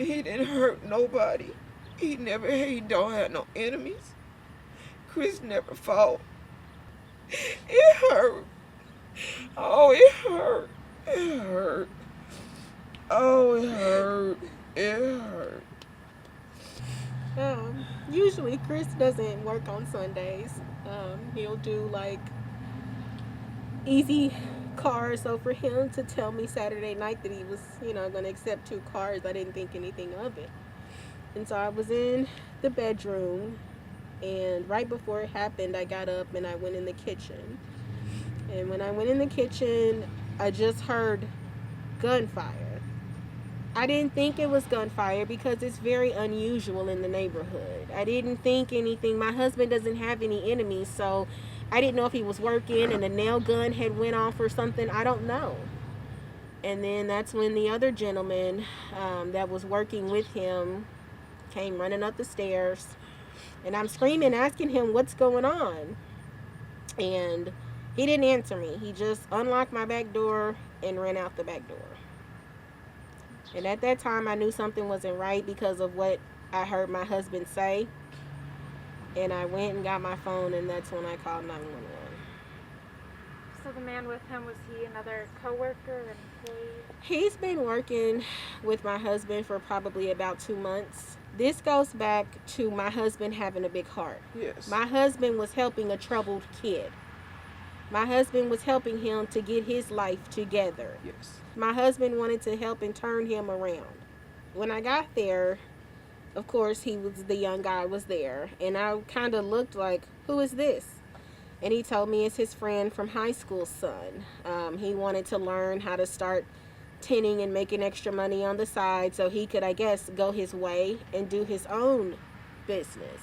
he didn't hurt nobody. He don't have no enemies. Chris never fought. It hurt. Oh, it hurt. It hurt. Oh, it hurt. It hurt. Usually Chris doesn't work on Sundays. He'll do like easy cars. So for him to tell me Saturday night that he was, going to accept 2 cars, I didn't think anything of it. And so I was in the bedroom, and right before it happened, I got up and I went in the kitchen. And when I went in the kitchen, I just heard gunfire. I didn't think it was gunfire because it's very unusual in the neighborhood. I didn't think anything. My husband doesn't have any enemies, so I didn't know if he was working and a nail gun had went off or something. I don't know. And then that's when the other gentleman that was working with him came running up the stairs. And I'm screaming, asking him what's going on. And he didn't answer me. He just unlocked my back door and ran out the back door. And at that time, I knew something wasn't right because of what I heard my husband say. And I went and got my phone, and that's when I called 911. So the man with him, was he another coworker, employee? He's been working with my husband for probably about 2 months. This goes back to my husband having a big heart. Yes. My husband was helping a troubled kid. My husband was helping him to get his life together. Yes. My husband wanted to help and turn him around. When I got there, of course, the young guy was there. And I kind of looked like, who is this? And he told me it's his friend from high school's son. He wanted to learn how to start tinning and making extra money on the side so he could, I guess, go his way and do his own business.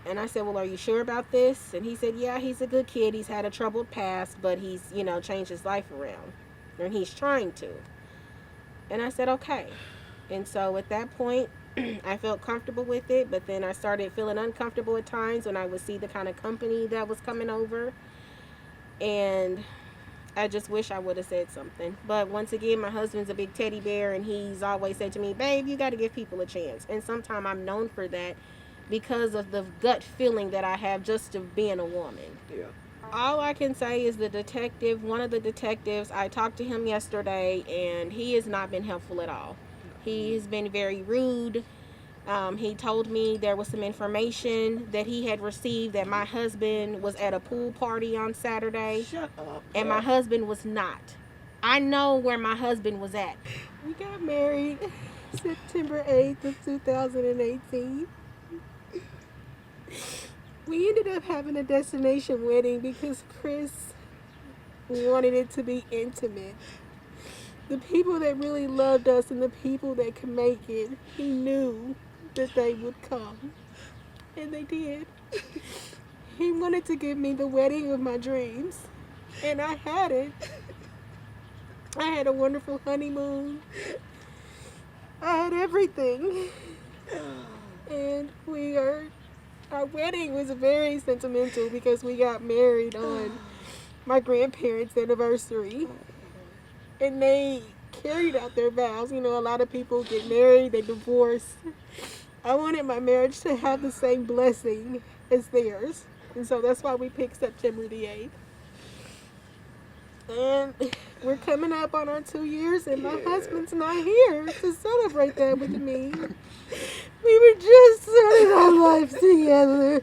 And I said, well, are you sure about this? And he said, yeah, he's a good kid. He's had a troubled past, but he's, changed his life around. And he's trying to. And I said, okay. And so at that point, I felt comfortable with it, but then I started feeling uncomfortable at times when I would see the kind of company that was coming over. And I just wish I would have said something. But once again, my husband's a big teddy bear, and he's always said to me, babe, you got to give people a chance. And sometimes I'm known for that because of the gut feeling that I have just of being a woman. Yeah. All I can say is one of the detectives, I talked to him yesterday, and he has not been helpful at all. He has been very rude. He told me there was some information that he had received that my husband was at a pool party on Saturday. Shut up. And my husband was not. I know where my husband was at. We got married September 8th of 2018. We ended up having a destination wedding because Chris wanted it to be intimate. The people that really loved us and the people that could make it, he knew that they would come. And they did. He wanted to give me the wedding of my dreams. And I had it. I had a wonderful honeymoon. I had everything. And our wedding was very sentimental because we got married on my grandparents' anniversary. And they carried out their vows. A lot of people get married, they divorce. I wanted my marriage to have the same blessing as theirs. And so that's why we picked September the 8th. And we're coming up on our 2 years, and my husband's not here to celebrate that with me. We were just starting our lives together.